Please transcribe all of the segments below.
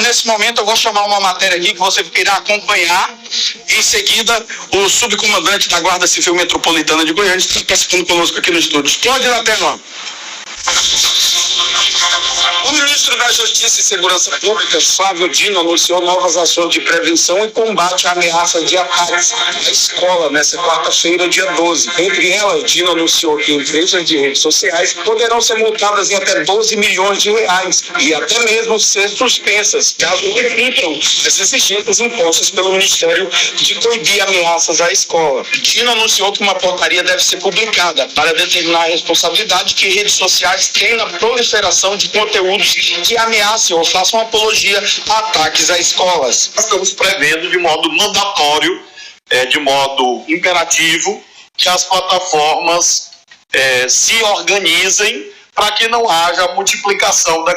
nesse momento eu vou chamar uma matéria aqui que você irá acompanhar. Em seguida, o subcomandante da Guarda Civil Metropolitana de Goiânia está participando conosco aqui no estúdio. Explode na tela. O ministro da Justiça e Segurança Pública, Flávio Dino, anunciou novas ações de prevenção e combate à ameaça de ataques à escola nesta quarta-feira, dia 12. Entre elas, Dino anunciou que empresas de redes sociais poderão ser multadas em até 12 milhões de reais e até mesmo ser suspensas, caso não cumpram as exigências impostas pelo Ministério de coibir ameaças à escola. Dino anunciou que uma portaria deve ser publicada para determinar a responsabilidade que redes sociais têm na proliferação de conteúdos que ameacem ou façam apologia a ataques a escolas. Estamos prevendo de modo mandatório, de modo imperativo, que as plataformas se organizem para que não haja multiplicação da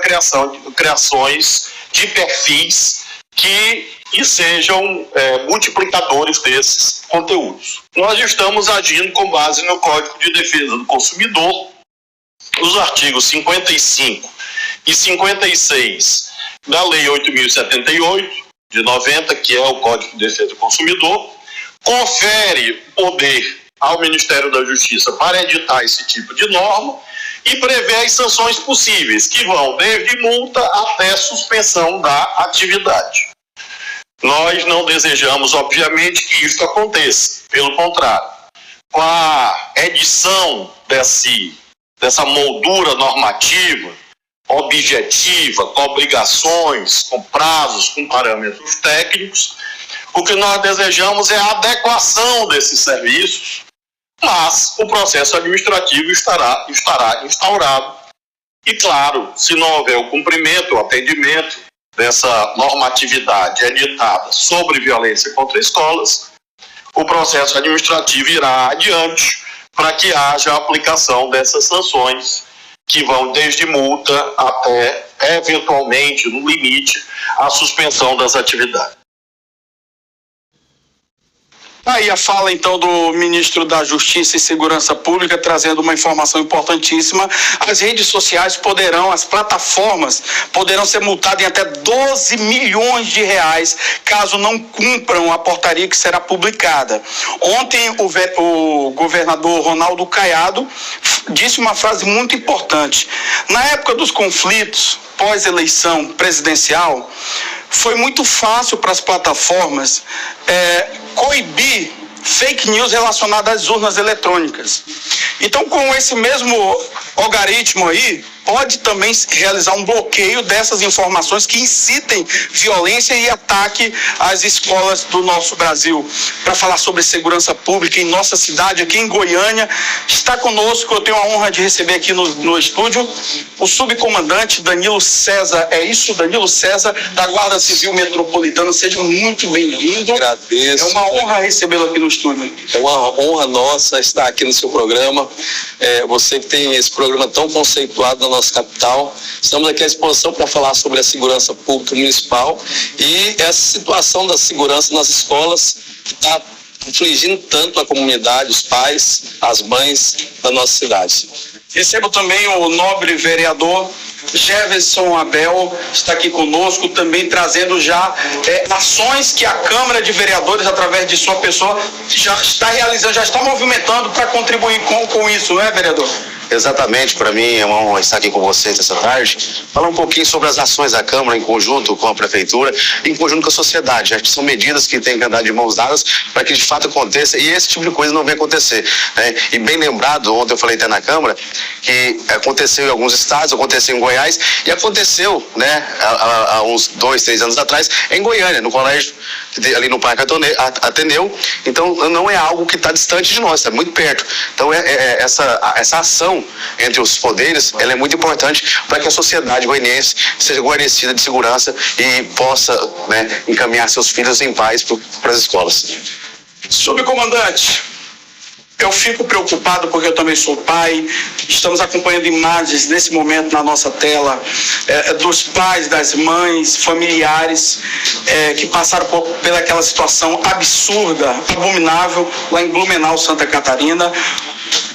criações de perfis que sejam multiplicadores desses conteúdos. Nós estamos agindo com base no Código de Defesa do Consumidor, os artigos 55 e 56 da Lei 8.078, de 90, que é o Código de Defesa do Consumidor, confere poder ao Ministério da Justiça para editar esse tipo de norma e prevê as sanções possíveis, que vão desde multa até suspensão da atividade. Nós não desejamos, obviamente, que isso aconteça. Pelo contrário, com a edição dessa moldura normativa, objetiva, com obrigações, com prazos, com parâmetros técnicos, o que nós desejamos é a adequação desses serviços, mas o processo administrativo estará instaurado. E, claro, se não houver o cumprimento, o atendimento dessa normatividade editada sobre violência contra escolas, o processo administrativo irá adiante para que haja a aplicação dessas sanções, que vão desde multa até, eventualmente, no limite, a suspensão das atividades. Aí a fala, então, do ministro da Justiça e Segurança Pública, trazendo uma informação importantíssima. As redes sociais as plataformas poderão ser multadas em até 12 milhões de reais, caso não cumpram a portaria que será publicada. Ontem, o governador Ronaldo Caiado disse uma frase muito importante. Na época dos conflitos, pós-eleição presidencial, foi muito fácil para as plataformas coibir fake news relacionadas às urnas eletrônicas. Então, com esse mesmo algoritmo aí, pode também realizar um bloqueio dessas informações que incitem violência e ataque às escolas do nosso Brasil. Para falar sobre segurança pública em nossa cidade, aqui em Goiânia, está conosco, eu tenho a honra de receber aqui no estúdio, o subcomandante Danilo César. É isso, Danilo César, da Guarda Civil Metropolitana. Seja muito bem-vindo. Agradeço. É uma honra recebê-lo aqui no estúdio. É uma honra nossa estar aqui no seu programa. Você que tem esse programa tão conceituado na nossa capital. Estamos aqui à disposição para falar sobre a segurança pública municipal e essa situação da segurança nas escolas que está infligindo tanto a comunidade, os pais, as mães da nossa cidade. Recebo também o nobre vereador Jefferson Abel, está aqui conosco, também trazendo já ações que a Câmara de Vereadores, através de sua pessoa, já está realizando, já está movimentando para contribuir com isso, não é, vereador? Exatamente, para mim é uma honra estar aqui com vocês essa tarde, falar um pouquinho sobre as ações da Câmara em conjunto com a Prefeitura, em conjunto com a sociedade. Acho que são medidas que têm que andar de mãos dadas para que de fato aconteça e esse tipo de coisa não venha acontecer, né? E bem lembrado, ontem eu falei até na Câmara, que aconteceu em alguns estados, aconteceu em Goiás e aconteceu, né, há uns 2, 3 anos atrás, em Goiânia, no colégio, ali no Parque Ateneu. Então não é algo que está distante de nós, está muito perto. Então essa ação entre os poderes, ela é muito importante para que a sociedade goianiense seja guarnecida de segurança e possa, né, encaminhar seus filhos em paz para as escolas. Subcomandante, eu fico preocupado porque eu também sou pai. Estamos acompanhando imagens nesse momento na nossa tela dos pais, das mães, familiares que passaram pelaquela situação absurda, abominável lá em Blumenau, Santa Catarina.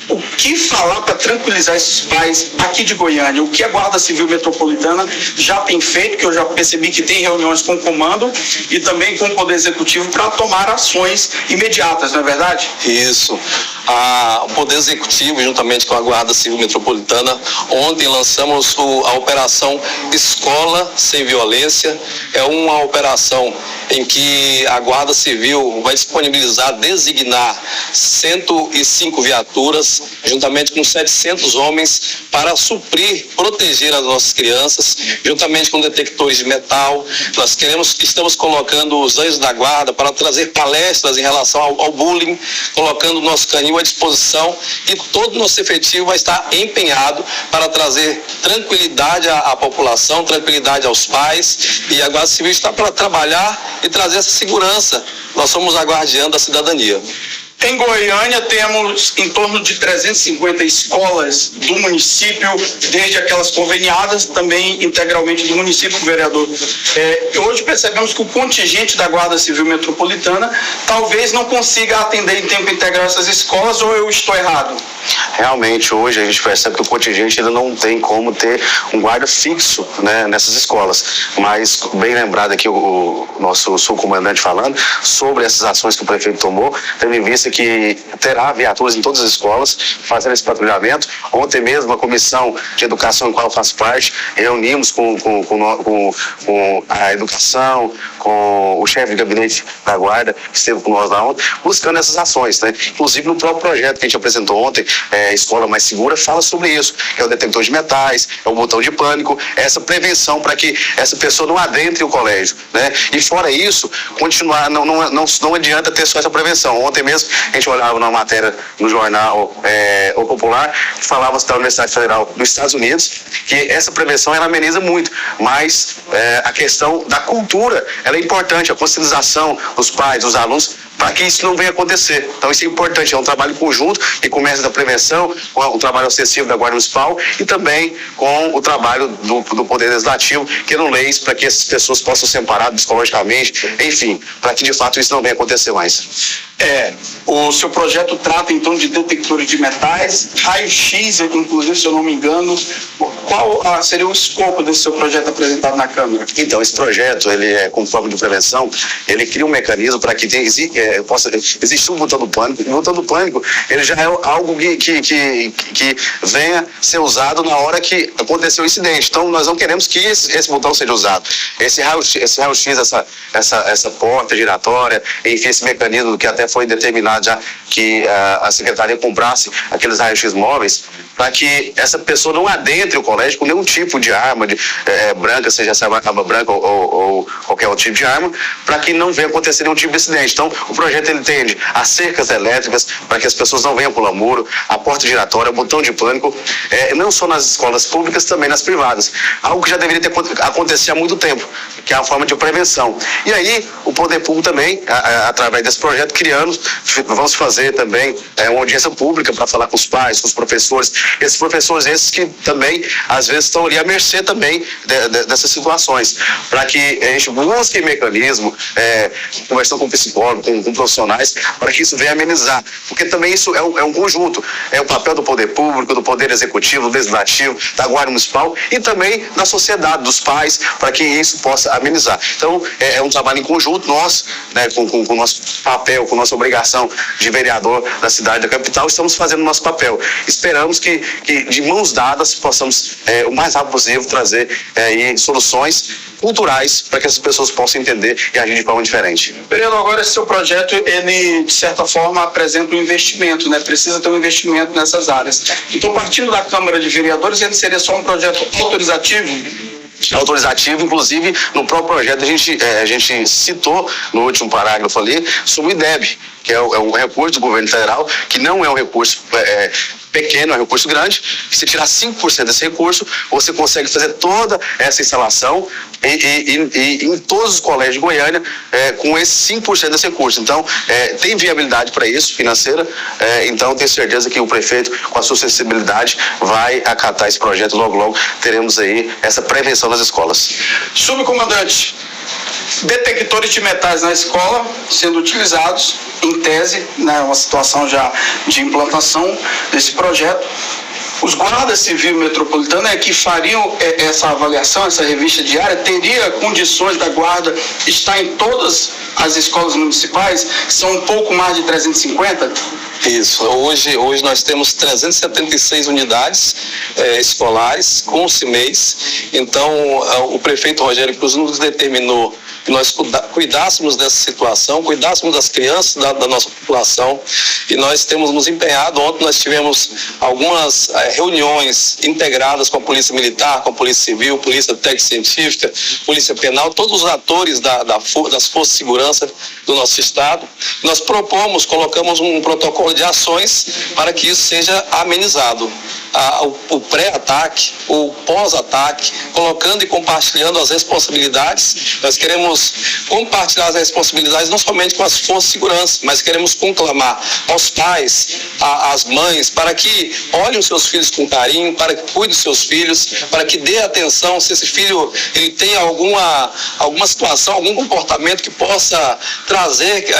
O que falar para tranquilizar esses pais aqui de Goiânia? O que a Guarda Civil Metropolitana já tem feito, que eu já percebi que tem reuniões com o comando e também com o Poder Executivo para tomar ações imediatas, não é verdade? Isso. O Poder Executivo, juntamente com a Guarda Civil Metropolitana, ontem lançamos a Operação Escola Sem Violência. É uma operação em que a Guarda Civil vai disponibilizar, designar 105 viaturas, juntamente com 700 homens, para suprir, proteger as nossas crianças, juntamente com detectores de metal. Nós estamos colocando os anjos da guarda para trazer palestras em relação ao bullying, colocando o nosso canil à disposição, e todo o nosso efetivo vai estar empenhado para trazer tranquilidade à população, tranquilidade aos pais, e a Guarda Civil está para trabalhar e trazer essa segurança. Nós somos a guardiã da cidadania. Em Goiânia temos em torno de 350 escolas do município, desde aquelas conveniadas, também integralmente do município, vereador. Hoje percebemos que o contingente da Guarda Civil Metropolitana talvez não consiga atender em tempo integral essas escolas, ou eu estou errado? Realmente, hoje a gente percebe que o contingente ainda não tem como ter um guarda fixo, né, nessas escolas. Mas, bem lembrado aqui o nosso subcomandante falando sobre essas ações que o prefeito tomou, tendo em vista que terá viaturas em todas as escolas fazendo esse patrulhamento. Ontem mesmo a comissão de educação em qual eu faço parte, reunimos com a educação, com o chefe de gabinete da guarda, que esteve com nós lá ontem, buscando essas ações, né? Inclusive no próprio projeto que a gente apresentou ontem, Escola Mais Segura, fala sobre isso, que é o detector de metais, é o botão de pânico, essa prevenção para que essa pessoa não adentre o colégio, né? E fora isso, continuar, não adianta ter só essa prevenção. Ontem mesmo a gente olhava numa matéria no jornal O Popular, que falava da Universidade Federal dos Estados Unidos, que essa prevenção ela ameniza muito, mas a questão da cultura ela é importante, a conscientização dos pais, dos alunos, para que isso não venha acontecer. Então isso é importante, é um trabalho conjunto que começa da prevenção, com o trabalho ostensivo da Guarda Municipal e também com o trabalho do Poder Legislativo, criando leis para que essas pessoas possam ser amparadas psicologicamente, enfim, para que de fato isso não venha acontecer mais. O seu projeto trata então de detectores de metais, raio-x, inclusive, se eu não me engano. Qual seria o escopo desse seu projeto apresentado na Câmara? Então, esse projeto, ele é com forma de prevenção, ele cria um mecanismo para que possa existir um botão do pânico. O botão do pânico, ele já é algo que venha ser usado na hora que aconteceu o incidente. Então, nós não queremos que esse botão seja usado. Esse raio-x, essa porta giratória, enfim, esse mecanismo que até foi determinado já que a Secretaria comprasse aqueles raios-x móveis, para que essa pessoa não adentre o colégio com nenhum tipo de arma branca, seja essa arma branca ou qualquer outro tipo de arma, para que não venha acontecer nenhum tipo de incidente. Então, o projeto ele tende as cercas elétricas para que as pessoas não venham pular muro, a porta giratória, o botão de pânico, não só nas escolas públicas, também nas privadas. Algo que já deveria ter acontecido há muito tempo, que é a forma de prevenção. E aí, o poder público também, através desse projeto, vamos fazer também uma audiência pública para falar com os pais, com os professores, esses professores que também, às vezes, estão ali à mercê também dessas situações, para que a gente busque mecanismo, conversando com psicólogo, com profissionais, para que isso venha amenizar, porque também isso é um conjunto, é o papel do poder público, do poder executivo, do legislativo, da Guarda Municipal e também da sociedade, dos pais, para que isso possa amenizar. Então, é um trabalho em conjunto, nós, né, com o nosso papel, com a nossa obrigação de vereador da cidade, da capital, estamos fazendo o nosso papel. Esperamos que de mãos dadas possamos, o mais rápido possível, trazer soluções culturais para que essas pessoas possam entender e agir de forma diferente. Vereador, agora esse seu projeto, ele de certa forma apresenta um investimento, né? Precisa ter um investimento nessas áreas. Então, partindo da Câmara de Vereadores, ele seria só um projeto autorizativo, inclusive no próprio projeto a gente citou no último parágrafo ali sobre o IDEB, que é um recurso do governo federal, que não é um recurso pequeno, é um recurso grande, que se tirar 5% desse recurso, você consegue fazer toda essa instalação e em todos os colégios de Goiânia com esse 5% desse recurso. Então, tem viabilidade para isso, financeira, então tenho certeza que o prefeito, com a sua sensibilidade, vai acatar esse projeto. Logo teremos aí essa prevenção nas escolas. Subcomandante, detectores de metais na escola sendo utilizados, em tese, né, uma situação já de implantação desse projeto. Os guardas civis metropolitanos que fariam essa avaliação, essa revista diária, teria condições da guarda estar em todas as escolas municipais, que são um pouco mais de 350? Isso. Hoje nós temos 376 unidades escolares com o CIMEIS. Então, o prefeito Rogério Cruz nos determinou que nós cuidássemos dessa situação, cuidássemos das crianças da nossa população, e nós temos nos empenhado. Ontem nós tivemos algumas reuniões integradas com a Polícia Militar, com a Polícia Civil, Polícia Técnico-Científica, Polícia Penal, todos os atores das forças de segurança do nosso estado. Nós colocamos um protocolo de ações para que isso seja amenizado. O pré-ataque, o pós-ataque, colocando e compartilhando as responsabilidades. Nós queremos compartilhar as responsabilidades não somente com as forças de segurança, mas queremos conclamar aos pais, às mães, para que olhem os seus filhos com carinho, para que cuidem dos seus filhos, para que dê atenção se esse filho ele tem alguma situação, algum comportamento que possa trazer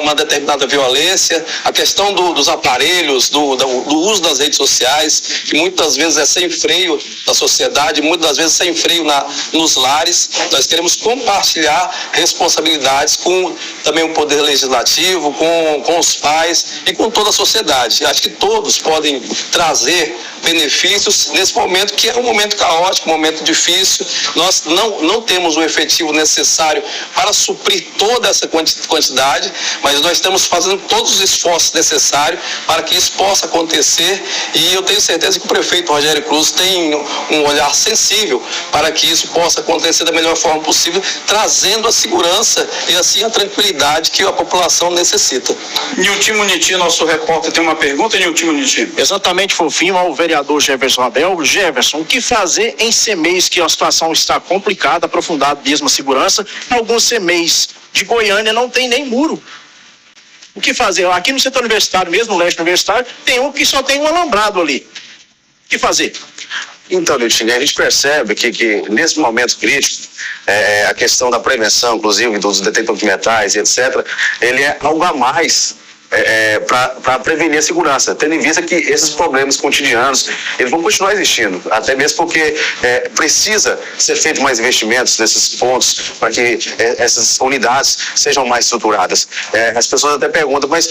uma determinada violência. A questão dos aparelhos, do uso das redes sociais, que muitas vezes é sem freio na sociedade, muitas vezes sem freio nos lares. Nós queremos compartilhar responsabilidades com também o Poder Legislativo, com os pais e com toda a sociedade. Acho que todos podem trazer benefícios nesse momento, que é um momento caótico, um momento difícil. Nós não temos o efetivo necessário para suprir toda essa quantidade, mas nós estamos fazendo todos os esforços necessários para que isso possa acontecer, e eu tenho certeza que o prefeito Rogério Cruz tem um olhar sensível para que isso possa acontecer da melhor forma possível, trazendo a segurança e assim a tranquilidade que a população necessita. Nilton Muniti, nosso repórter, tem uma pergunta, Nilton Muniti. Exatamente, Fofinho, ao vereador Jefferson Abel. Jefferson, o que fazer em CMEIs que a situação está complicada, aprofundada mesmo a segurança? Alguns CMEIs de Goiânia não tem nem muro. O que fazer? Aqui no setor universitário mesmo, no leste universitário, tem um que só tem um alambrado ali. O que fazer? Então, Nilton, a gente percebe que nesse momento crítico, a questão da prevenção, inclusive dos detectores de metais e etc., ele é algo a mais para prevenir a segurança, tendo em vista que esses problemas cotidianos eles vão continuar existindo, até mesmo porque precisa ser feito mais investimentos nesses pontos para que essas unidades sejam mais estruturadas. As pessoas até perguntam, mas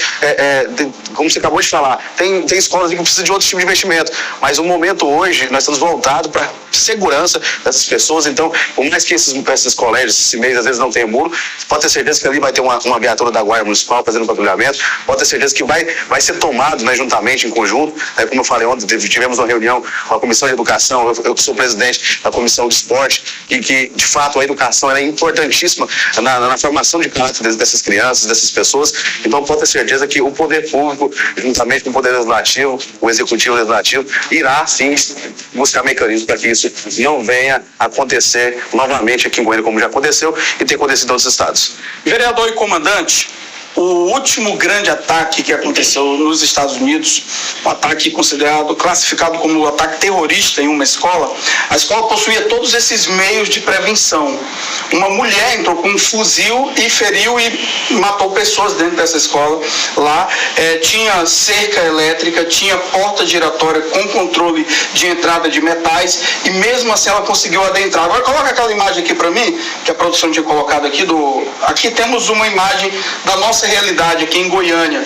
como você acabou de falar, tem escolas que precisam de outro tipo de investimento, mas o momento hoje nós estamos voltados para segurança dessas pessoas. Então, por mais que esses colégios, esses CIMEIs, às vezes não tenham muro, pode ter certeza que ali vai ter uma viatura da Guarda Municipal fazendo um patrulhamento, pode ter certeza que vai ser tomado, né, juntamente, em conjunto. Como eu falei ontem, tivemos uma reunião com a Comissão de Educação, eu que sou presidente da Comissão de Esporte, e que, de fato, a educação é importantíssima na formação de caráter dessas crianças, dessas pessoas. Então, pode ter certeza que o poder público, juntamente com o poder legislativo, o executivo e o legislativo, irá, sim, buscar mecanismos para que isso não venha acontecer novamente aqui em Goiânia, como já aconteceu e tem acontecido em outros estados. Vereador e comandante, o último grande ataque que aconteceu nos Estados Unidos, um ataque classificado como ataque terrorista em uma escola, a escola possuía todos esses meios de prevenção. Uma mulher entrou com um fuzil e feriu e matou pessoas dentro dessa escola. Lá tinha cerca elétrica, tinha porta giratória com controle de entrada de metais, e mesmo assim ela conseguiu adentrar. Agora coloca aquela imagem aqui para mim, que a produção tinha colocado aqui. Aqui temos uma imagem da nossa realidade aqui em Goiânia.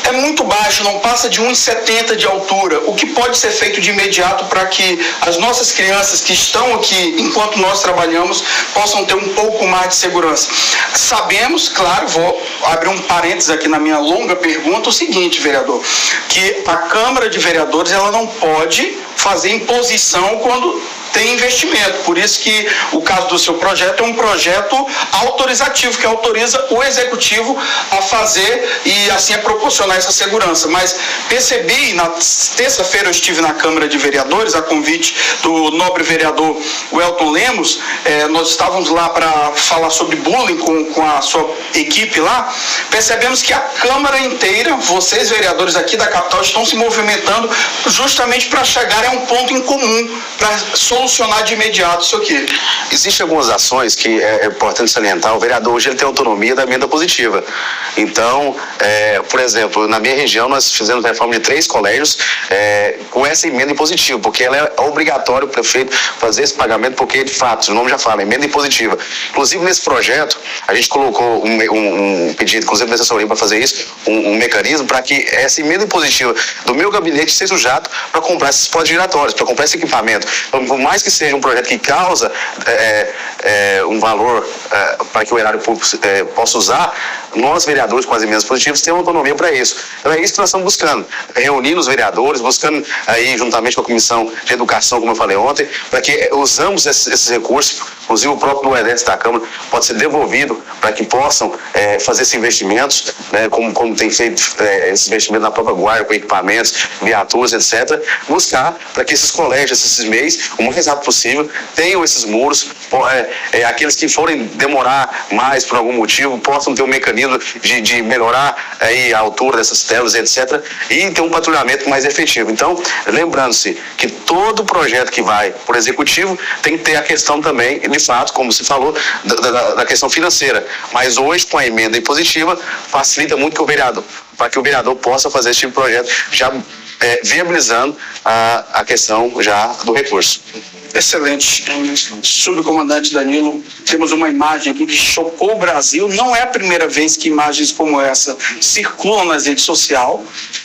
É muito baixo, não passa de 1,70 de altura. O que pode ser feito de imediato para que as nossas crianças que estão aqui, enquanto nós trabalhamos, possam ter um pouco mais de segurança? Sabemos, claro, vou abrir um parênteses aqui na minha longa pergunta, o seguinte, vereador, que a Câmara de Vereadores ela não pode fazer imposição quando tem investimento. Por isso que o caso do seu projeto é um projeto autorizativo, que autoriza o executivo a fazer e assim a proporcionar essa segurança. Mas percebi, na terça-feira eu estive na Câmara de Vereadores, a convite do nobre vereador Welton Lemos, nós estávamos lá para falar sobre bullying com a sua equipe lá. Percebemos que a Câmara inteira, vocês vereadores aqui da capital, estão se movimentando justamente para chegar a um ponto em comum, para solucionar de imediato isso aqui? Existem algumas ações que é importante salientar. O vereador hoje ele tem autonomia da emenda positiva. Então, por exemplo, na minha região nós fizemos a reforma de 3 colégios com essa emenda impositiva, porque ela é obrigatório o prefeito fazer esse pagamento, porque de fato, o nome já fala, emenda impositiva. Inclusive nesse projeto, a gente colocou um pedido, inclusive da assessoria para fazer isso, um mecanismo para que essa emenda impositiva do meu gabinete seja usado para comprar esses potes giratórios, para comprar esse equipamento. Então, por mais que seja um projeto que causa um valor para que o erário público possa usar, nós, vereadores, com as emendas positivas, temos autonomia para isso. Então é isso que nós estamos buscando, reunindo os vereadores, buscando aí, juntamente com a Comissão de Educação, como eu falei ontem, para que usamos esses recursos, inclusive o próprio exército da Câmara pode ser devolvido para que possam fazer esses investimentos, né, como tem feito esses investimentos na própria guarda, com equipamentos, viaturas, etc. Buscar para que esses colégios, esses MEIs, o mais rápido possível, tenham esses muros, aqueles que forem demorar mais por algum motivo, possam ter um mecanismo de melhorar aí a altura dessas telas, etc. E ter um patrulhamento mais efetivo. Então, lembrando-se que todo projeto que vai por executivo tem que ter a questão também, de fato, como se falou, da questão financeira. Mas hoje, com a emenda impositiva, facilita muito para que o vereador possa fazer esse tipo de projeto, já viabilizando a questão já do recurso. Excelente. Subcomandante Danilo, temos uma imagem aqui que chocou o Brasil. Não é a primeira vez que imagens como essa circulam nas redes sociais,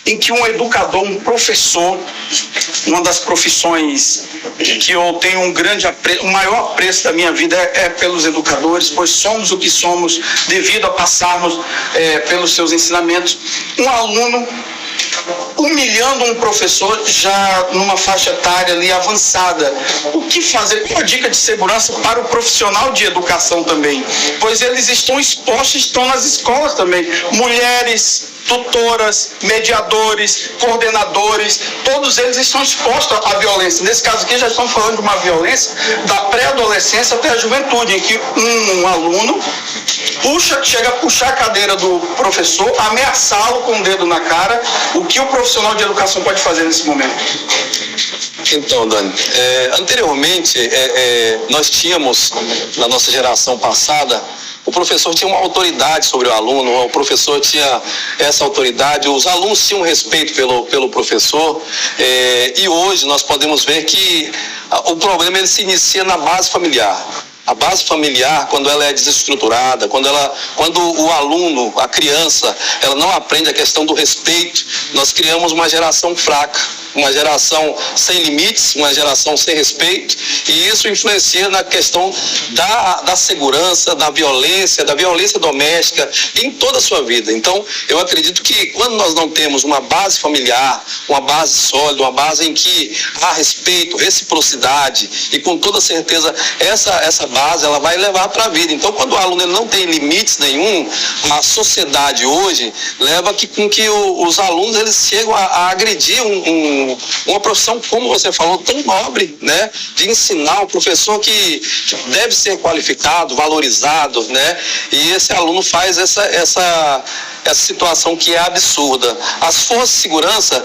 em que um educador, um professor, uma das profissões que eu tenho o maior apreço da minha vida é pelos educadores, pois somos o que somos devido a passarmos pelos seus ensinamentos. Um aluno humilhando um professor já numa faixa etária ali avançada. O que fazer? Qual a dica de segurança para o profissional de educação também? Pois eles estão expostos, estão nas escolas também. Mulheres, tutoras, mediadores, coordenadores, todos eles estão expostos à violência. Nesse caso aqui já estamos falando de uma violência da pré-adolescência até a juventude, em que um aluno chega a puxar a cadeira do professor, ameaçá-lo com o dedo na cara. O que o profissional de educação pode fazer nesse momento? Então, Dani, anteriormente nós tínhamos, na nossa geração passada, o professor tinha uma autoridade sobre o aluno, o professor tinha essa autoridade, os alunos tinham respeito pelo professor, e hoje nós podemos ver que o problema ele se inicia na base familiar. A base familiar, quando ela é desestruturada, quando o aluno, a criança, ela não aprende a questão do respeito, nós criamos uma geração fraca, uma geração sem limites, uma geração sem respeito, e isso influencia na questão da segurança, da violência doméstica, em toda a sua vida. Então, eu acredito que quando nós não temos uma base familiar, uma base sólida, uma base em que há respeito, reciprocidade, e com toda certeza essa base ela vai levar para a vida. Então, quando o aluno ele não tem limites nenhum, a sociedade hoje leva com que os alunos eles chegam a agredir uma profissão, como você falou, tão nobre, né? De ensinar, um professor que deve ser qualificado, valorizado, né? E esse aluno faz essa situação que é absurda. As forças de segurança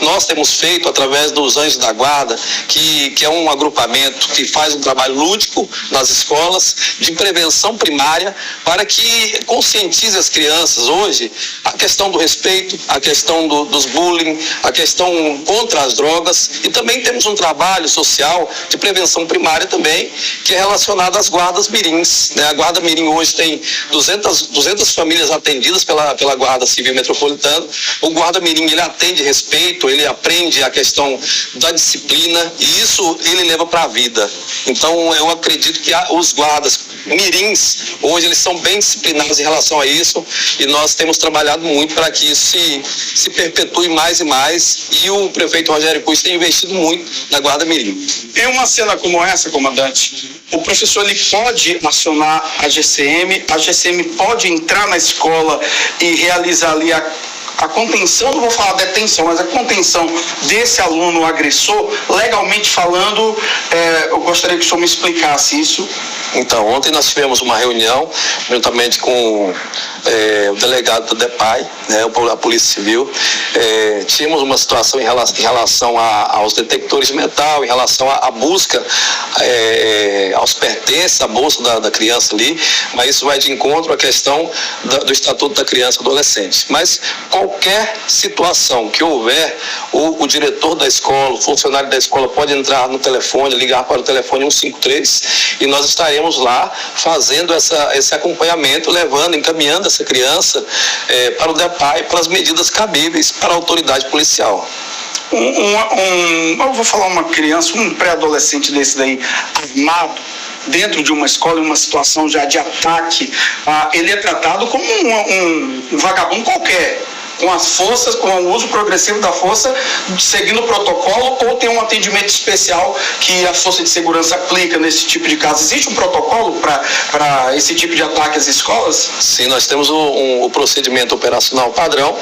nós temos feito através dos Anjos da Guarda, que é um agrupamento que faz um trabalho lúdico nas escolas, de prevenção primária, para que conscientize as crianças hoje a questão do respeito, a questão dos bullying, a questão contra as drogas, e também temos um trabalho social de prevenção primária também, que é relacionado às guardas mirins, né? A Guarda Mirim hoje tem 200 famílias atendidas pela Guarda Civil Metropolitana. O Guarda Mirim, ele atende respeito, ele aprende a questão da disciplina, e isso ele leva para a vida. Então, eu acredito que os guardas mirins, hoje, eles são bem disciplinados em relação a isso, e nós temos trabalhado muito para que isso se perpetue mais e mais, e o prefeito Rogério Puig tem investido muito na Guarda Mirim. Em uma cena como essa, comandante, o professor ele pode acionar a GCM pode entrar na escola e realizar ali a contenção, não vou falar detenção, mas a contenção desse aluno agressor, legalmente falando, eu gostaria que o senhor me explicasse isso. Então, ontem nós tivemos uma reunião, juntamente com o delegado da DEPAI, né, a Polícia Civil. Tínhamos uma situação em relação aos detectores de metal, em relação à busca aos pertences, à bolsa da criança ali, mas isso vai de encontro à questão do Estatuto da Criança e do Adolescente. Mas qualquer situação que houver, o diretor da escola, o funcionário da escola pode entrar no telefone, ligar para o telefone 153 e nós estaremos lá fazendo esse acompanhamento, encaminhando essa criança para o DEPAI, para as medidas cabíveis para a autoridade policial. Eu vou falar uma criança, um pré-adolescente desse daí, armado, dentro de uma escola, em uma situação já de ataque, ele é tratado como um vagabundo qualquer, com as forças, com o uso progressivo da força, seguindo o protocolo, ou tem um atendimento especial que a força de segurança aplica nesse tipo de caso? Existe um protocolo para esse tipo de ataque às escolas? Sim, nós temos o procedimento operacional padrão,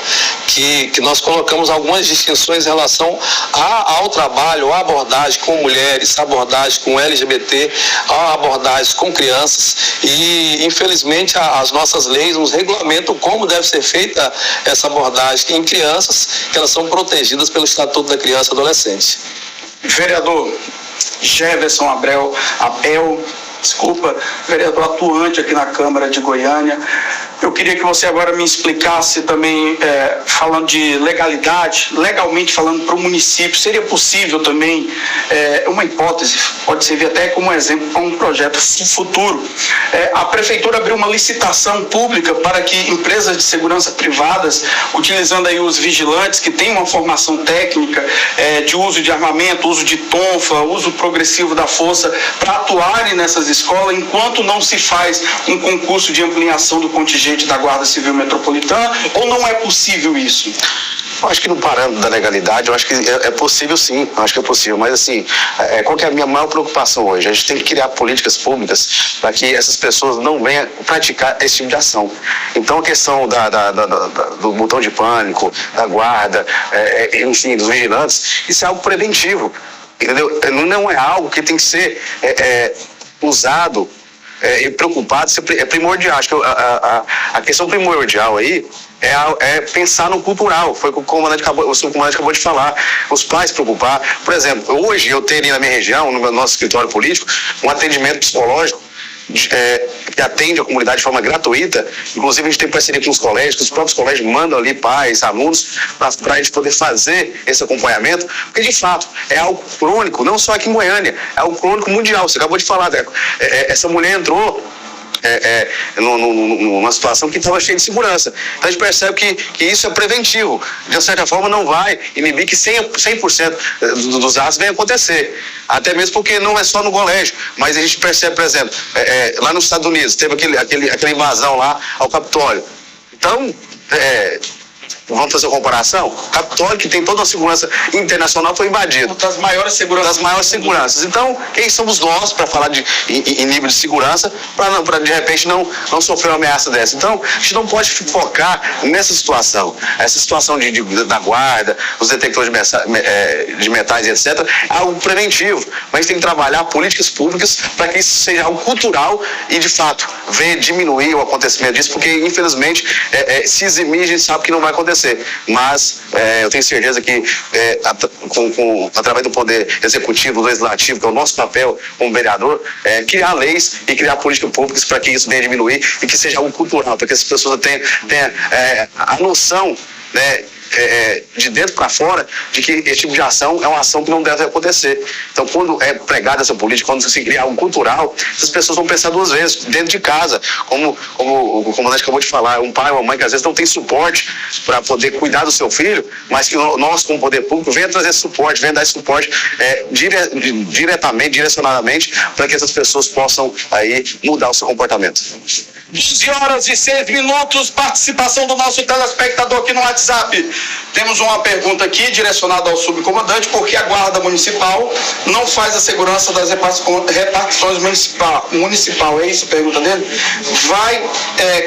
que nós colocamos algumas distinções em relação ao trabalho, à abordagem com mulheres, à abordagem com LGBT, à abordagem com crianças, e infelizmente as nossas leis nos regulamentam como deve ser feita essa abordagem em crianças, que elas são protegidas pelo Estatuto da Criança e Adolescente. Vereador Jefferson Abel, vereador atuante aqui na Câmara de Goiânia, eu queria que você agora me explicasse também, falando de legalidade, legalmente falando para o município, seria possível também, uma hipótese, pode servir até como exemplo para um projeto futuro, a Prefeitura abriu uma licitação pública para que empresas de segurança privadas, utilizando aí os vigilantes que têm uma formação técnica de uso de armamento, uso de tonfa, uso progressivo da força, para atuarem nessas escolas, enquanto não se faz um concurso de ampliação do contingente da Guarda Civil Metropolitana, ou não é possível isso? Eu acho que no parâmetro da legalidade, eu acho que é possível sim, acho que é possível, mas assim, qual que é a minha maior preocupação hoje? A gente tem que criar políticas públicas para que essas pessoas não venham praticar esse tipo de ação. Então a questão do botão de pânico, da guarda, enfim, dos vigilantes, isso é algo preventivo, entendeu? Não é algo que tem que ser usado e preocupado, é primordial. Acho que a questão primordial aí é pensar no cultural. Foi o que o comandante acabou de falar. Os pais preocupar. Por exemplo, hoje eu teria na minha região, no nosso escritório político, um atendimento psicológico que atende a comunidade de forma gratuita. Inclusive a gente tem parceria com os colégios, que os próprios colégios mandam ali pais, alunos, para a gente poder fazer esse acompanhamento, porque de fato é algo crônico, não só aqui em Goiânia, é algo crônico mundial. Você acabou de falar, Deco. Essa mulher entrou numa situação que estava cheia de segurança. Então a gente percebe que isso é preventivo. De certa forma não vai inibir que 100% dos atos venham acontecer. Até mesmo porque não é só no colégio, mas a gente percebe, por exemplo, lá nos Estados Unidos teve aquela invasão lá ao Capitólio. Então, vamos fazer uma comparação? O Capitólio, que tem toda a segurança internacional, foi invadido. Das maiores seguranças. Então, quem somos nós para falar em nível de segurança, para de repente não sofrer uma ameaça dessa? Então, a gente não pode focar nessa situação. Essa situação da guarda, os detectores de metais, etc., é algo preventivo. Mas a gente tem que trabalhar políticas públicas para que isso seja algo cultural e, de fato, venha diminuir o acontecimento disso, porque, infelizmente, se eximir, a gente sabe que não vai acontecer. Mas eu tenho certeza que através do poder executivo, do legislativo, que é o nosso papel como vereador, criar leis e criar políticas públicas para que isso venha diminuir e que seja algo cultural, para que as pessoas tenham a noção, né, de dentro para fora, de que esse tipo de ação é uma ação que não deve acontecer. Então, quando é pregada essa política, quando se cria algo cultural, essas pessoas vão pensar duas vezes, dentro de casa, como o comandante acabou de falar, um pai ou uma mãe que às vezes não tem suporte para poder cuidar do seu filho, mas que nós, como poder público, venha trazer esse suporte, venha dar esse suporte direcionadamente, para que essas pessoas possam aí mudar o seu comportamento. 12h06, participação do nosso telespectador aqui no WhatsApp. Temos uma pergunta aqui direcionada ao subcomandante: por que a Guarda Municipal não faz a segurança das repartições municipal? É isso a pergunta dele?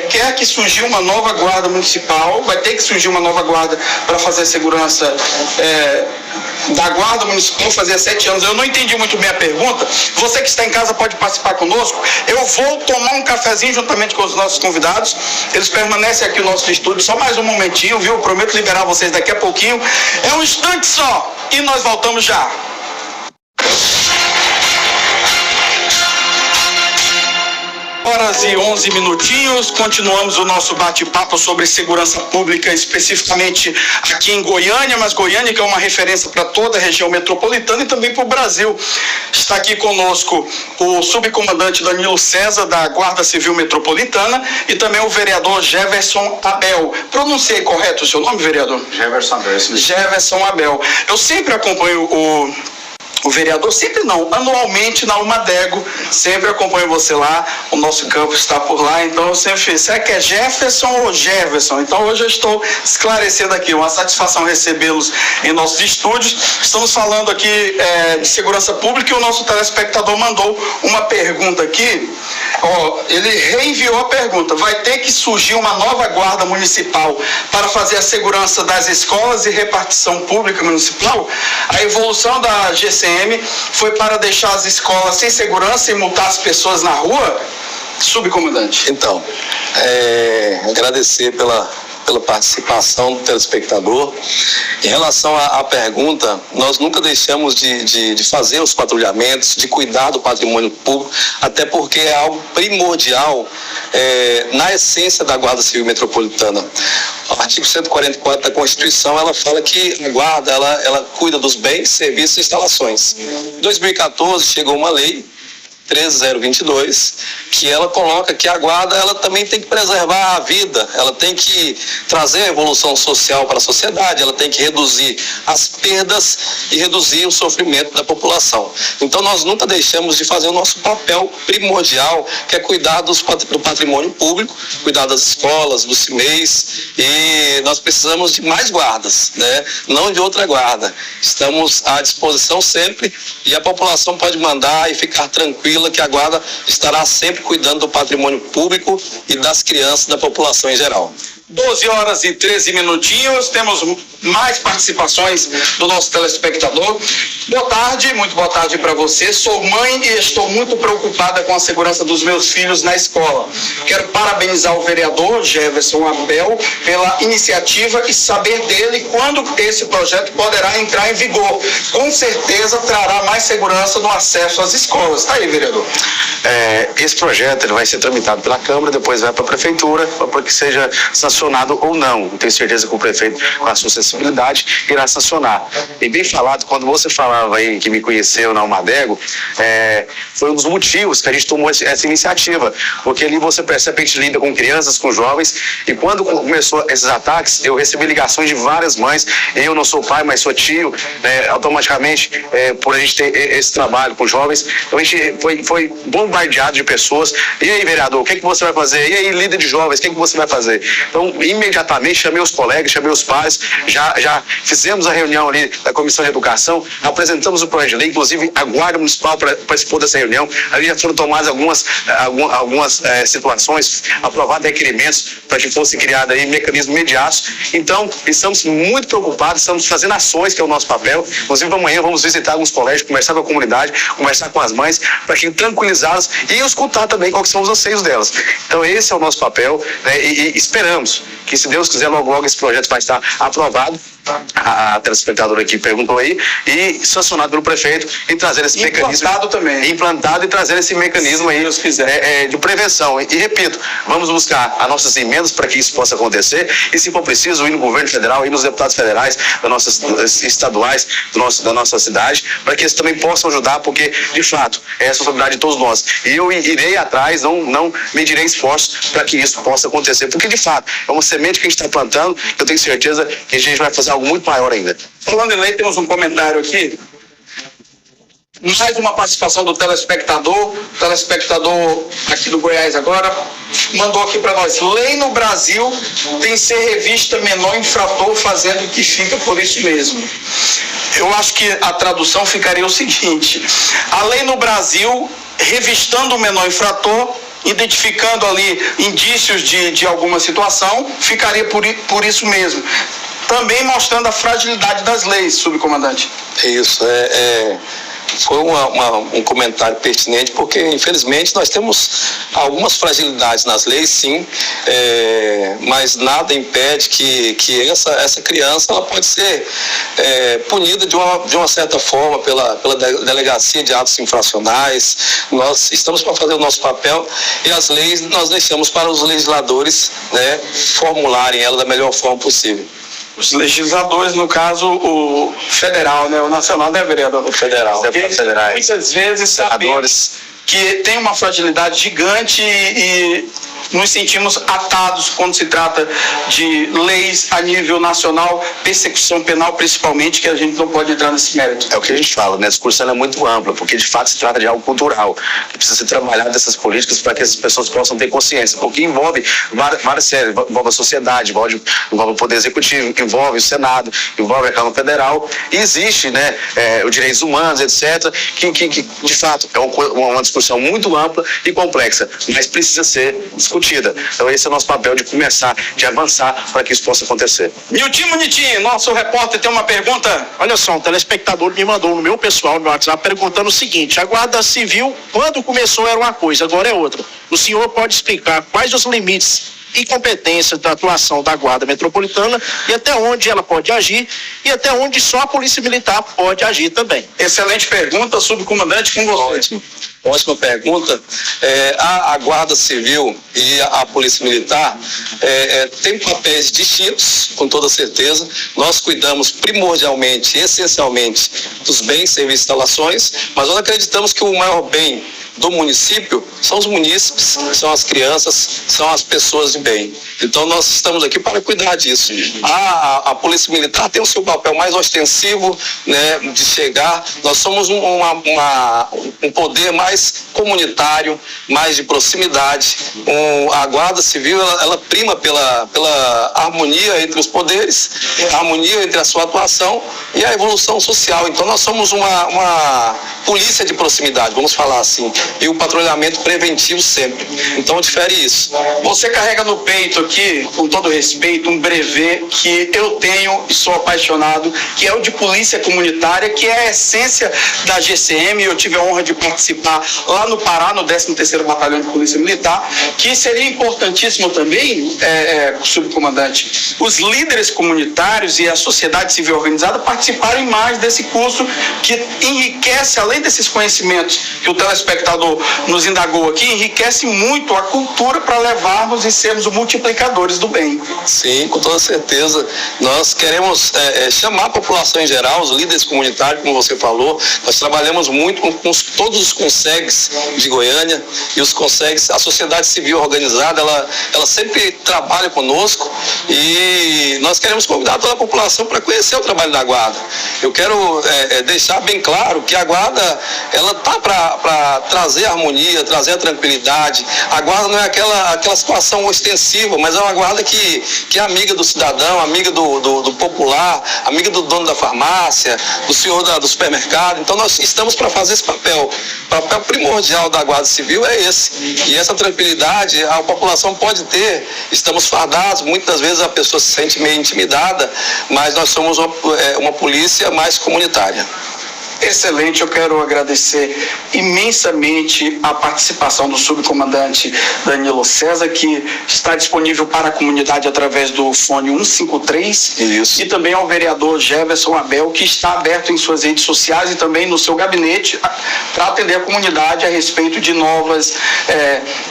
Quer que surgiu uma nova Guarda Municipal, vai ter que surgir uma nova guarda para fazer a segurança da Guarda Municipal, fazia 7 anos. Eu não entendi muito bem a pergunta. Você que está em casa pode participar conosco. Eu vou tomar um cafezinho juntamente com os nossos convidados. Eles permanecem aqui no nosso estúdio só mais um momentinho, viu? Eu prometo liberar vocês daqui a pouquinho. É um instante só e nós voltamos já. Horas e 11 minutinhos, continuamos o nosso bate-papo sobre segurança pública, especificamente aqui em Goiânia, mas Goiânia que é uma referência para toda a região metropolitana e também para o Brasil. Está aqui conosco o subcomandante Danilo César, da Guarda Civil Metropolitana, e também o vereador Jefferson Abel. Pronunciei correto o seu nome, vereador? Jefferson Abel. Jefferson Abel. Eu sempre acompanho o vereador, sempre não, anualmente na Almadego, sempre acompanho você lá, o nosso campo está por lá, então eu sempre fiz, será que é Jefferson ou Jefferson? Então hoje eu estou esclarecendo aqui, uma satisfação recebê-los em nossos estúdios. Estamos falando aqui de segurança pública e o nosso telespectador mandou uma pergunta aqui, ele reenviou a pergunta: vai ter que surgir uma nova guarda municipal para fazer a segurança das escolas e repartição pública municipal? A evolução da GCM foi para deixar as escolas sem segurança e multar as pessoas na rua? Subcomandante. Então, agradecer pela participação do telespectador. Em relação à pergunta, nós nunca deixamos de fazer os patrulhamentos, de cuidar do patrimônio público, até porque é algo primordial na essência da Guarda Civil Metropolitana. O artigo 144 da Constituição, ela fala que a Guarda, ela cuida dos bens, serviços e instalações. Em 2014, chegou uma lei 13022, que ela coloca que a guarda ela também tem que preservar a vida, ela tem que trazer a evolução social para a sociedade, ela tem que reduzir as perdas e reduzir o sofrimento da população. Então nós nunca deixamos de fazer o nosso papel primordial, que é cuidar do patrimônio público, cuidar das escolas, dos CIMEIs, e nós precisamos de mais guardas, né? Não de outra guarda. Estamos à disposição sempre e a população pode mandar e ficar tranquila que a guarda estará sempre cuidando do patrimônio público e das crianças da população em geral. 12 horas e 13 minutinhos, temos mais participações do nosso telespectador. Boa tarde, muito boa tarde para você. Sou mãe e estou muito preocupada com a segurança dos meus filhos na escola. Quero parabenizar o vereador Jefferson Abel pela iniciativa e saber dele quando esse projeto poderá entrar em vigor. Com certeza trará mais segurança no acesso às escolas. Está aí, vereador. Esse projeto ele vai ser tramitado pela Câmara, depois vai para a Prefeitura, para que seja sancionado ou não. Tenho certeza que o prefeito, com a sua sensibilidade, irá sancionar. E bem falado, quando você falava aí que me conheceu na Almadego, foi um dos motivos que a gente tomou essa iniciativa, porque ali você percebe que a gente lida com crianças, com jovens, e quando começou esses ataques, eu recebi ligações de várias mães. Eu não sou pai, mas sou tio, automaticamente, por a gente ter esse trabalho com jovens, então a gente foi bombardeado de pessoas. E aí, vereador, o que você vai fazer? E aí, líder de jovens, o que você vai fazer? Então, imediatamente chamei os colegas, chamei os pais, já fizemos a reunião ali da Comissão de Educação, apresentamos o projeto de lei, inclusive a Guarda Municipal participou dessa reunião. Ali já foram tomadas algumas situações, aprovados requerimentos para que fosse criado aí mecanismo imediato. Então, estamos muito preocupados, estamos fazendo ações, que é o nosso papel. Inclusive, amanhã vamos visitar alguns colégios, conversar com a comunidade, conversar com as mães, para que tranquilizá-las e escutar também quais são os anseios delas. Então, esse é o nosso papel, né? E esperamos que, se Deus quiser, logo esse projeto vai estar aprovado. A telespectadora aqui perguntou aí, e sancionado pelo prefeito, e trazer esse mecanismo também. Implantado e trazer esse mecanismo aí de prevenção. E repito, vamos buscar as nossas emendas para que isso possa acontecer, e se for preciso, ir no governo federal, ir nos deputados federais, das nossas estaduais, da nossa cidade, para que eles também possam ajudar, porque de fato é a responsabilidade de todos nós. E eu irei atrás, não medirei esforços para que isso possa acontecer, porque de fato é uma semente que a gente está plantando. Eu tenho certeza que a gente vai fazer algo muito maior ainda. Falando em lei, temos um comentário aqui. Mais uma participação do telespectador aqui do Goiás agora. mandou aqui para nós: lei no Brasil tem que ser revista menor infrator fazendo o que fica por isso mesmo. Eu acho que a tradução ficaria o seguinte: a lei no Brasil, revistando o menor infrator, identificando ali indícios de alguma situação, ficaria por isso mesmo. Também mostrando a fragilidade das leis, subcomandante. Isso, foi um comentário pertinente, porque infelizmente nós temos algumas fragilidades nas leis, sim, mas nada impede que essa criança ela pode ser punida de uma certa forma pela Delegacia de Atos Infracionais. Nós estamos para fazer o nosso papel e as leis nós deixamos para os legisladores, né, formularem ela da melhor forma possível. Os legisladores, no caso, o federal, né? O nacional, né, vereador? O federal, deputados federais. Muitas vezes sabemos que tem uma fragilidade gigante e nos sentimos atados quando se trata de leis a nível nacional, persecução penal principalmente, que a gente não pode entrar nesse mérito. É o que a gente fala, né? A discussão é muito ampla, porque de fato se trata de algo cultural, que precisa ser trabalhado dessas políticas para que essas pessoas possam ter consciência, porque envolve várias séries, envolve a sociedade, envolve o Poder Executivo, envolve o Senado, envolve a Câmara Federal, e existe, né, os direitos humanos, etc., que de fato é uma discussão muito ampla e complexa, mas precisa ser discutida. Então esse é o nosso papel, de começar, de avançar para que isso possa acontecer. Niltinho Munitinho, nosso repórter, tem uma pergunta? Olha só, um telespectador me mandou no meu pessoal, no WhatsApp, perguntando o seguinte: a Guarda Civil, quando começou era uma coisa, agora é outra. O senhor pode explicar quais os limites e competências da atuação da Guarda Metropolitana e até onde ela pode agir e até onde só a Polícia Militar pode agir também? Excelente pergunta, subcomandante, com você. Ótima pergunta. A Guarda Civil e a Polícia Militar têm papéis distintos, com toda certeza. Nós cuidamos primordialmente, essencialmente, dos bens, serviços e instalações, mas nós acreditamos que o maior bem do município são os munícipes, são as crianças, são as pessoas de bem. Então nós estamos aqui para cuidar disso. A Polícia Militar tem o seu papel mais ostensivo, né, de chegar. Nós somos um poder mais comunitário, mais de proximidade. A Guarda Civil ela prima pela harmonia entre os poderes, a harmonia entre a sua atuação e a evolução social. Então nós somos uma polícia de proximidade, vamos falar assim, e o patrulhamento preventivo sempre. Então difere isso. Você carrega no peito aqui, com todo respeito, um brevet que eu tenho e sou apaixonado, que é o de polícia comunitária, que é a essência da GCM. Eu tive a honra de participar lá no Pará, no 13º Batalhão de Polícia Militar, que seria importantíssimo também, subcomandante, os líderes comunitários e a sociedade civil organizada participarem mais desse curso, que enriquece, além desses conhecimentos que o telespectador nos indagou aqui, enriquece muito a cultura para levarmos e sermos os multiplicadores do bem. Sim, com toda certeza. Nós queremos chamar a população em geral, os líderes comunitários, como você falou. Nós trabalhamos muito com todos os consegues de Goiânia e os consegues, a sociedade civil organizada, ela sempre trabalha conosco e nós queremos convidar toda a população para conhecer o trabalho da Guarda. Eu quero deixar bem claro que a Guarda, ela está para trazer a harmonia, trazer a tranquilidade. A Guarda não é aquela situação ostensiva, mas é uma Guarda que é amiga do cidadão, amiga do popular, amiga do dono da farmácia, do senhor do supermercado. Então nós estamos para fazer esse papel. O papel primordial da Guarda Civil é esse. E essa tranquilidade a população pode ter. Estamos fardados, muitas vezes a pessoa se sente meio intimidada, mas nós somos uma polícia mais comunitária. Excelente, eu quero agradecer imensamente a participação do subcomandante Danilo César, que está disponível para a comunidade através do fone 153. Isso. E também ao vereador Jefferson Abel, que está aberto em suas redes sociais e também no seu gabinete para atender a comunidade a respeito de novas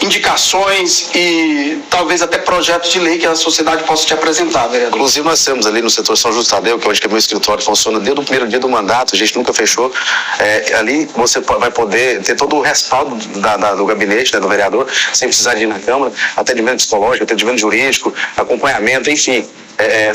indicações e talvez até projetos de lei que a sociedade possa te apresentar, vereador. Inclusive nós temos ali no setor São Justo Tadeu, que hoje que é meu escritório, funciona desde o primeiro dia do mandato, a gente nunca fechou. Ali você vai poder ter todo o respaldo do gabinete, né, do vereador, sem precisar de ir na Câmara, atendimento psicológico, atendimento jurídico, acompanhamento, enfim.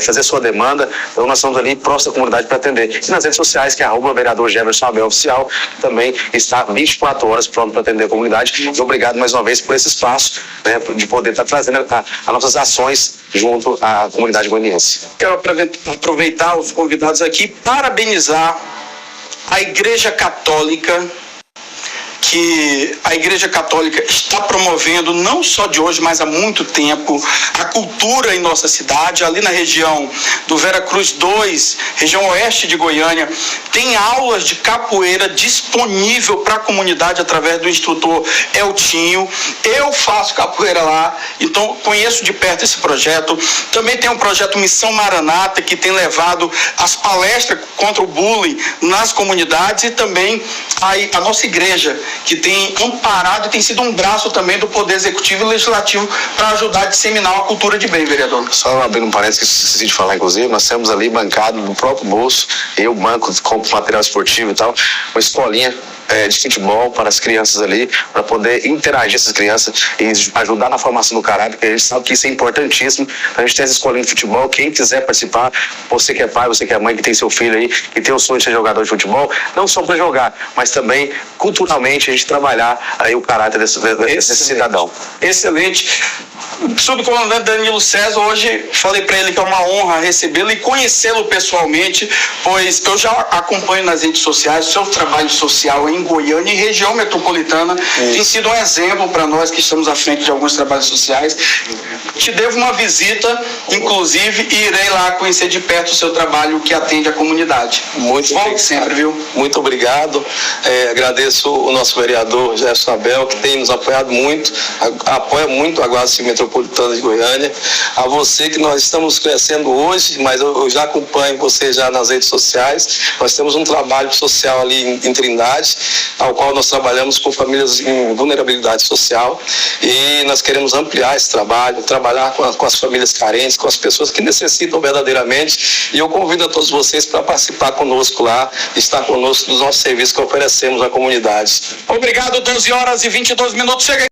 fazer sua demanda. Então nós estamos ali próximo da comunidade para atender. E nas redes sociais, que é @vereador Jefferson Abel Oficial, que também está 24 horas pronto para atender a comunidade. E obrigado mais uma vez por esse espaço, né, de poder estar trazendo as nossas ações junto à comunidade goianiense. Quero aproveitar os convidados aqui, parabenizar a Igreja Católica, que a Igreja Católica está promovendo, não só de hoje, mas há muito tempo, a cultura em nossa cidade. Ali na região do Vera Cruz 2, região oeste de Goiânia, tem aulas de capoeira disponível para a comunidade através do instrutor Eltinho. Eu faço capoeira lá, então conheço de perto esse projeto. Também tem um projeto Missão Maranata, que tem levado as palestras contra o bullying nas comunidades, e também a nossa igreja, que tem amparado e tem sido um braço também do Poder Executivo e Legislativo para ajudar a disseminar a cultura de bem, vereador. Só abrindo um parênteses que esqueci de falar, inclusive, nós temos ali bancado no próprio bolso, eu banco, compro material esportivo e tal, uma escolinha de futebol para as crianças ali, para poder interagir essas crianças e ajudar na formação do caráter, porque a gente sabe que isso é importantíssimo. A gente tem essa escolinha de futebol, quem quiser participar, você que é pai, você que é mãe, que tem seu filho aí, que tem o sonho de ser jogador de futebol, não só para jogar, mas também culturalmente a gente trabalhar aí o caráter desse cidadão. Excelente. Subcomandante Danilo César, hoje falei para ele que é uma honra recebê-lo e conhecê-lo pessoalmente, pois eu já acompanho nas redes sociais o seu trabalho social em Goiânia e região metropolitana. Tem sido um exemplo para nós que estamos à frente de alguns trabalhos sociais. Te devo uma visita, inclusive, e irei lá conhecer de perto o seu trabalho que atende a comunidade. Volte sempre, viu? Muito obrigado. Agradeço o nosso vereador Jefferson Abel, que tem nos apoiado muito, apoia muito a Guarda Civil Metropolitana de Goiânia. A você, que nós estamos crescendo hoje, mas eu já acompanho você já nas redes sociais. Nós temos um trabalho social ali em Trindade, ao qual nós trabalhamos com famílias em vulnerabilidade social, e nós queremos ampliar esse trabalho, trabalhar com as famílias carentes, com as pessoas que necessitam verdadeiramente, e eu convido a todos vocês para participar conosco lá, estar conosco nos nossos serviços que oferecemos à comunidade. Obrigado, 12h22. Chega